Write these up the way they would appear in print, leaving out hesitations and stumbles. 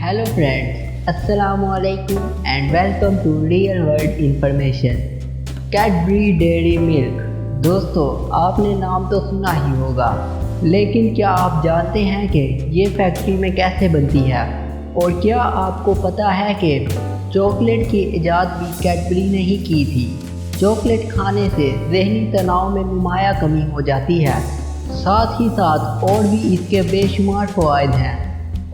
Hello friends, Assalamualaikum and welcome to Real World Information. Cadbury Dairy Milk। दोस्तों, आपने नाम तो सुना ही होगा, लेकिन क्या आप जानते हैं कि ये फैक्ट्री में कैसे बनती है? और क्या आपको पता है कि चॉकलेट की इजाद भी कैडबरी ने ही की थी? चॉकलेट खाने से ज़हनी तनाव में नुमाया कमी हो जाती है, साथ ही साथ और भी इसके बेशुमार फ़वाइद हैं।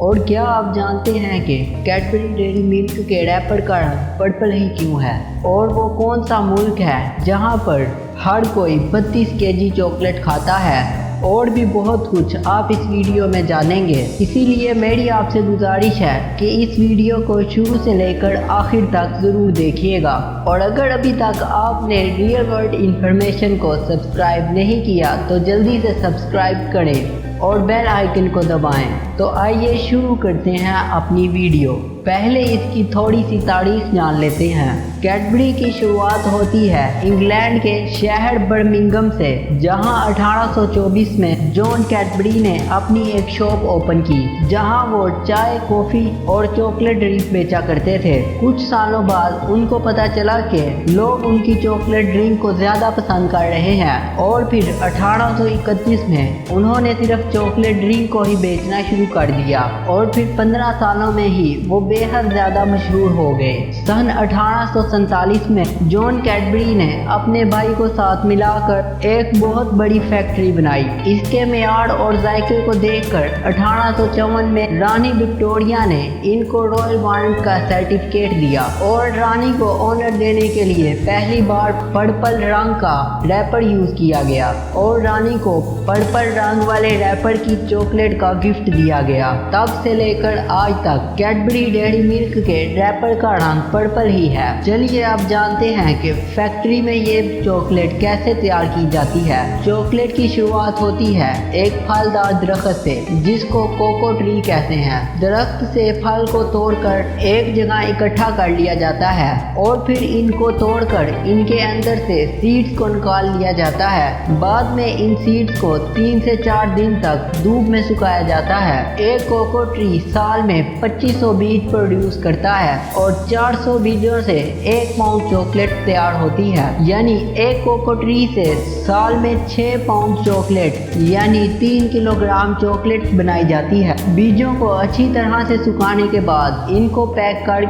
और क्या आप जानते हैं कि कैडबरी डेयरी मिल्क के रैपर का रंग पर्पल ही क्यों है? और वो कौन सा मुल्क है जहां पर हर कोई 32 केजी चॉकलेट खाता है? और भी बहुत कुछ आप इस वीडियो में जानेंगे। इसीलिए मेरी आपसे गुजारिश है कि इस वीडियो को शुरू से लेकर आखिर तक ज़रूर देखिएगा। और अगर अभी तक आपने रियल वर्ल्ड इन्फॉर्मेशन को सब्सक्राइब नहीं किया तो जल्दी से सब्सक्राइब करें और बेल आइकन को दबाएं। तो आइए शुरू करते हैं अपनी वीडियो। पहले इसकी थोड़ी सी तारीख जान लेते हैं। कैडबरी की शुरुआत होती है इंग्लैंड के शहर बर्मिंघम से, जहां 1824 में जॉन कैडबरी ने अपनी एक शॉप ओपन की, जहां वो चाय, कॉफ़ी और चॉकलेट ड्रिंक बेचा करते थे। कुछ सालों बाद उनको पता चला कि लोग उनकी चॉकलेट ड्रिंक को ज़्यादा पसंद कर रहे हैं, और फिर 1831 में उन्होंने सिर्फ चॉकलेट ड्रिंक को ही बेचना शुरू कर दिया, और फिर 15 सालों में ही वो बेहद ज़्यादा मशहूर हो गए। सन 1847 में जॉन कैडबरी ने अपने भाई को साथ मिलाकर एक बहुत बड़ी फैक्ट्री बनाई। इसके मेयार और जायके को देखकर 1854 में रानी विक्टोरिया ने इनको रॉयल वारंट का सर्टिफिकेट दिया, और रानी को ऑनर देने के लिए पहली बार पर्पल रंग का रैपर यूज किया गया, और रानी को पर्पल रंग वाले रैपर की चॉकलेट का गिफ्ट दिया गया। तब से लेकर आज तक कैडबरी डेयरी मिल्क के रैपर का रंग पर्पल ही है। चलिए अब जानते हैं कि फैक्ट्री में ये चॉकलेट कैसे तैयार की जाती है। चॉकलेट की शुरुआत होती है एक फलदार दरख्त से, जिसको कोको ट्री कहते हैं। दरख्त से फल को तोड़कर एक जगह इकट्ठा कर लिया जाता है, और फिर इनको तोड़कर इनके अंदर से सीड्स को निकाल लिया जाता है। बाद में इन सीड्स को 3 से 4 दिन तक धूप में सुखाया जाता है। एक कोको ट्री साल में 2500 बीज प्रोड्यूस करता है, और 400 बीजों से 1 पाउंड चॉकलेट तैयार होती है। यानी एक कोको ट्री से साल में 6 पाउंड चॉकलेट यानी 3 किलोग्राम चॉकलेट बनाई जाती है। बीजों को अच्छी तरह से सुखाने के बाद इनको पैक कर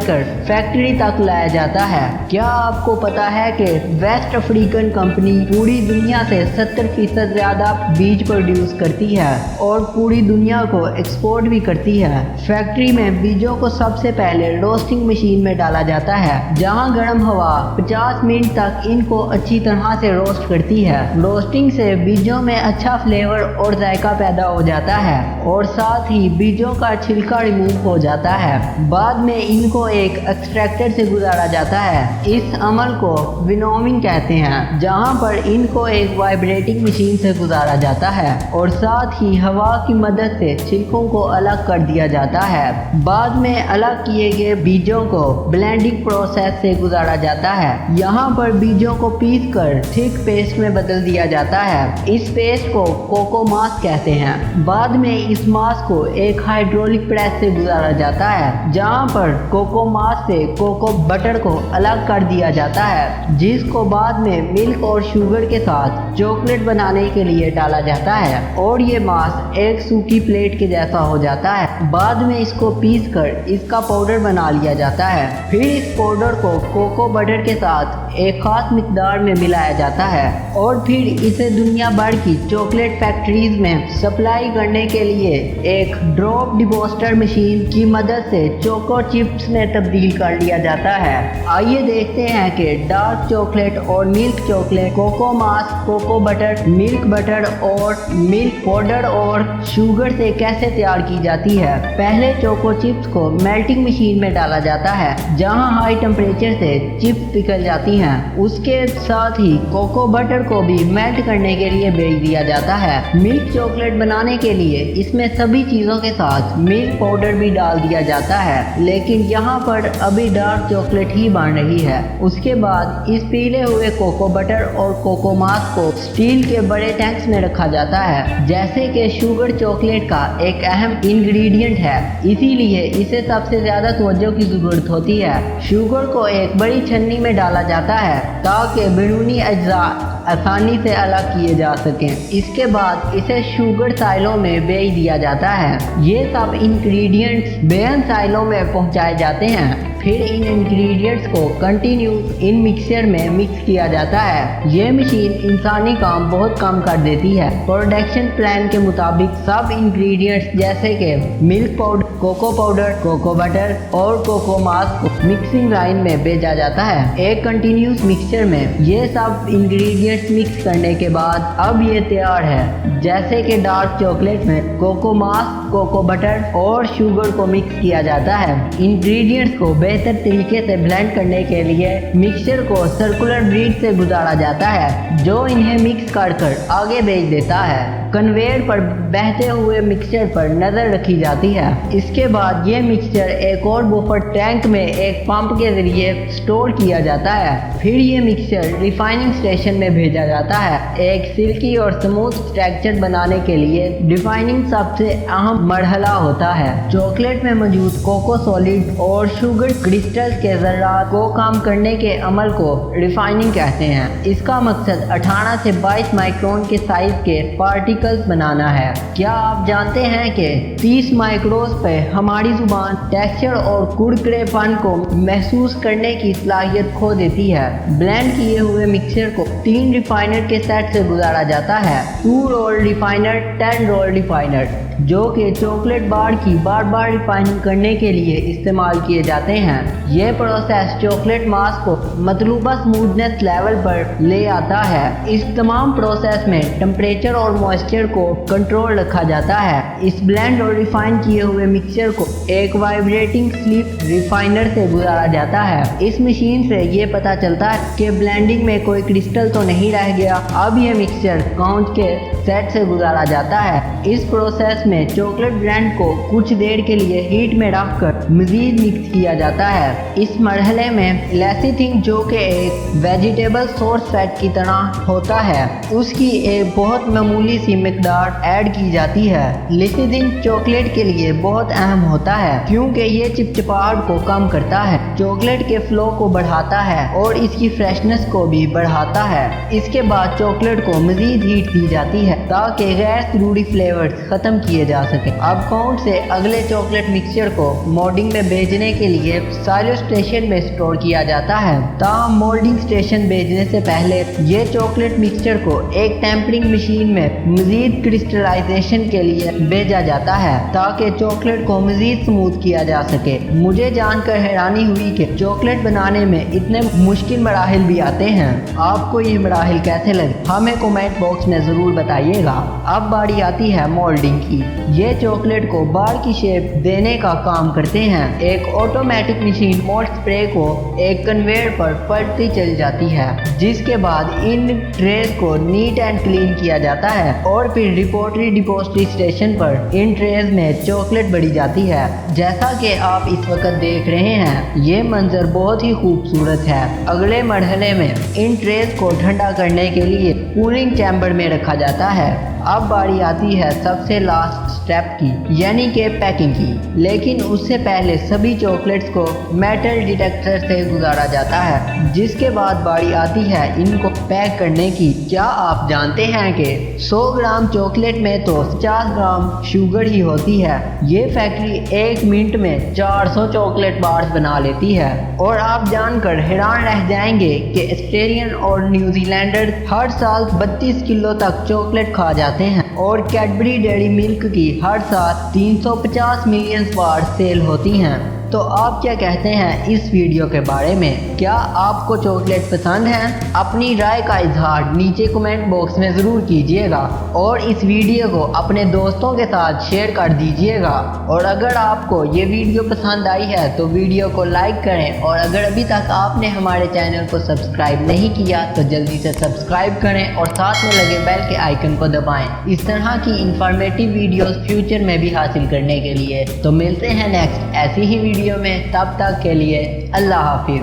फैक्ट्री तक लाया जाता है। क्या आपको पता है कि वेस्ट अफ्रीकन कंपनी पूरी दुनिया से 70% ज़्यादा बीज प्रोड्यूस करती है और पूरी दुनिया को एक्सपोर्ट भी करती है। फैक्ट्री में बीजों को सबसे पहले रोस्टिंग मशीन में डाला जाता है, जहां गर्म हवा 50 मिनट तक इनको अच्छी तरह से रोस्ट करती है। रोस्टिंग से बीजों में अच्छा फ्लेवर और जायका पैदा हो जाता है, और साथ ही बीजों का छिलका रिमूव हो जाता है। बाद में इनको एक एक्सट्रैक्टर से गुजारा जाता है। इस अमल को विनोविंग कहते हैं, जहां पर इनको एक वाइब्रेटिंग मशीन से गुजारा जाता है, और साथ ही हवा की मदद से छिलकों को अलग कर दिया जाता है। बाद में अलग किए गए बीजों को ब्लेंडिंग प्रोसेस से गुजारा जाता है। यहाँ पर बीजों को पीस कर थिक पेस्ट में बदल दिया जाता है। इस पेस्ट को कोको मास कहते हैं। बाद में इस मास को एक हाइड्रोलिक प्रेस से गुजारा जाता है, जहाँ पर कोको मास से कोको बटर को अलग कर दिया जाता है, जिसको बाद में मिल्क और शुगर के साथ चॉकलेट बनाने के लिए डाला जाता है, और ये मास एक सूखी प्लेट के जैसा हो जाता है। बाद में इसको पीस कर इसका पाउडर बना लिया जाता है। फिर इस पाउडर को कोको बटर के साथ एक खास मिकदार में मिलाया जाता है, और फिर इसे दुनिया भर की चॉकलेट फैक्ट्रीज में सप्लाई करने के लिए एक ड्रॉप डिबोस्टर मशीन की मदद से चोको चिप्स में तब्दील कर लिया जाता है। आइए देखते हैं कि डार्क चॉकलेट और मिल्क चॉकलेट, कोको मास, कोको बटर, मिल्क बटर और मिल्क पाउडर और शुगर से कैसे तैयार की जाती है। पहले चोको चिप्स को मेल्टिंग मशीन में डाला जाता है, जहां हाई टेम्परेचर से चिप्स पिघल जाती हैं। उसके साथ ही कोको बटर को भी मेल्ट करने के लिए भेज दिया जाता है। मिल्क चॉकलेट बनाने के लिए इसमें सभी चीज़ों के साथ मिल्क पाउडर भी डाल दिया जाता है, लेकिन यहाँ पर अभी डार्क चॉकलेट ही बन रही है। उसके बाद इस पीले हुए कोको बटर और कोको मास को स्टील के बड़े टैंक्स में रखा जाता है, जैसे कि शुगर चॉकलेट का एक एक अहम इंग्रेडिएंट है, इसीलिए इसे सबसे ज्यादा तवज्जो की जरूरत होती है। शुगर को एक बड़ी छन्नी में डाला जाता है ताकि बैरूनी अज्जा आसानी से अलग किए जा सकें। इसके बाद इसे शुगर साइलों में भेज दिया जाता है। ये सब इंग्रेडिएंट्स बेहन साइलों में पहुंचाए जाते हैं। फिर इन इंग्रेडिएंट्स को कंटिन्यूस इन मिक्सचर में मिक्स किया जाता है। ये मशीन इंसानी काम बहुत कम कर देती है। प्रोडक्शन प्लान के मुताबिक सब इंग्रेडिएंट्स जैसे कि मिल्क पाउडर, कोको बटर और कोको मास को मिक्सिंग लाइन में भेजा जाता है एक कंटिन्यूस मिक्सचर में। ये सब इंग्रेडिएंट्स मिक्स करने के बाद अब ये तैयार है। जैसे कि डार्क चॉकलेट में कोको मास, कोको बटर और शुगर को मिक्स किया जाता है। इंग्रेडिएंट्स को बेहतर तरीके से ब्लेंड करने के लिए मिक्सचर को सर्कुलर ब्रीड से गुजारा जाता है, जो इन्हें मिक्स कर आगे भेज देता है। कन्वेयर पर बहते हुए मिक्सचर पर नजर रखी जाती है। इसके बाद ये मिक्सचर एक और बफर टैंक में एक पंप के जरिए स्टोर किया जाता है। फिर ये मिक्सचर रिफाइनिंग स्टेशन में भेजा जाता है। एक सिल्की और स्मूथ टेक्सचर बनाने के लिए रिफाइनिंग सबसे अहम मरहला होता है। चॉकलेट में मौजूद कोको सॉलिड और शुगर क्रिस्टल्स के ज़र्रात को कम करने के अमल को रिफाइनिंग कहते हैं। इसका मकसद 18 से 22 माइक्रोन के साइज के पार्टिकल्स बनाना है। क्या आप जानते हैं कि 30 माइक्रोस पे हमारी जुबान टेक्सचर और कुरकुरेपन को महसूस करने की सलाहियत खो देती है। ब्लेंड किए हुए मिक्सचर को 3 रिफाइनर के सेट से गुजारा जाता है। 2 रोल रिफाइनर, 10 रोल रिफाइनर, जो कि चॉकलेट बार की बार बार रिफाइनिंग करने के लिए इस्तेमाल किए जाते हैं। यह प्रोसेस चॉकलेट मास को मतलूबा स्मूथनेस लेवल पर ले आता है। इस तमाम प्रोसेस में टेम्परेचर और मॉइस्चर को कंट्रोल रखा जाता है। इस ब्लेंड और रिफाइन किए हुए मिक्सचर को एक वाइब्रेटिंग स्लीप रिफाइनर से गुजारा जाता है। इस मशीन से ये पता चलता है कि ब्लेंडिंग में कोई क्रिस्टल तो नहीं रह गया। अब ये मिक्सचर काउंट के सेट से गुजारा जाता है। इस प्रोसेस में चॉकलेट ब्रांड को कुछ देर के लिए हीट में रखकर मजीद मिक्स किया जाता है। इस मरहले में लेसिथिन, जो कि एक वेजिटेबल सोर्स फैट की तरह होता है, उसकी एक बहुत मामूली सी मिकदार ऐड की जाती है। लेसिथिन चॉकलेट के लिए बहुत अहम होता है क्योंकि ये चिपचिपाहट को कम करता है, चॉकलेट के फ्लो को बढ़ाता है और इसकी फ्रेशनेस को भी बढ़ाता है। इसके बाद चॉकलेट को मजीद हीट दी जाती है ताकि गैर जरूरी फ्लेवर्स खत्म किए जा सके। अब काउंट से अगले चॉकलेट मिक्सचर को मोल्डिंग में भेजने के लिए साइलो स्टेशन में स्टोर किया जाता है। ताहम मोल्डिंग स्टेशन भेजने से पहले ये चॉकलेट मिक्सचर को एक टेम्परिंग मशीन में मजीद क्रिस्टलाइजेशन के लिए भेजा जाता है ताकि चॉकलेट को मजीद स्मूथ किया जा सके। मुझे जानकर हैरानी हुई कि चॉकलेट बनाने में इतने मुश्किल मराहिल भी आते हैं। आपको ये मराहिल कैसे लगे हमें कमेंट बॉक्स में जरूर बताइएगा। अब बारी आती है मोल्डिंग की। ये चॉकलेट को बार की शेप देने का काम करते हैं। एक ऑटोमेटिक मशीन मोल्ड स्प्रे को एक कन्वेयर पर पलटती चल जाती है, जिसके बाद इन ट्रेस को नीट एंड क्लीन किया जाता है और फिर डिपोजिटरी स्टेशन पर इन ट्रेस में चॉकलेट बढ़ी जाती है। जैसा कि आप इस वक्त देख रहे हैं, ये मंजर बहुत ही खूबसूरत है। अगले मरहले में इन ट्रेस को ठंडा करने के लिए कूलिंग चैम्बर में रखा जाता है। अब बारी आती है सबसे लास्ट स्टेप की, यानी कि पैकिंग की। लेकिन उससे पहले सभी चॉकलेट्स को मेटल डिटेक्टर से गुजारा जाता है, जिसके बाद बारी आती है इनको पैक करने की। क्या आप जानते हैं कि 100 ग्राम चॉकलेट में तो 50 ग्राम शुगर ही होती है। ये फैक्ट्री 1 मिनट में 400 चॉकलेट बार्स बना लेती है। और आप जानकर हैरान रह जाएंगे कि ऑस्ट्रेलियन और न्यूजीलैंडर हर साल 32 किलो तक चॉकलेट खा जाते हैं और कैडबरी डेयरी मिल्क की हर साल 350 मिलियन बार सेल होती हैं। तो आप क्या कहते हैं इस वीडियो के बारे में? क्या आपको चॉकलेट पसंद है? अपनी राय का इजहार नीचे कमेंट बॉक्स में ज़रूर कीजिएगा और इस वीडियो को अपने दोस्तों के साथ शेयर कर दीजिएगा। और अगर आपको ये वीडियो पसंद आई है तो वीडियो को लाइक करें, और अगर अभी तक आपने हमारे चैनल को सब्सक्राइब नहीं किया तो जल्दी से सब्सक्राइब करें और साथ में लगे बेल के आइकन को दबाएं इस तरह की इंफॉर्मेटिव वीडियोस फ्यूचर में भी हासिल करने के लिए। तो मिलते हैं नेक्स्ट ऐसी ही वीडियो में, तब तक के लिए अल्लाह हाफिज़।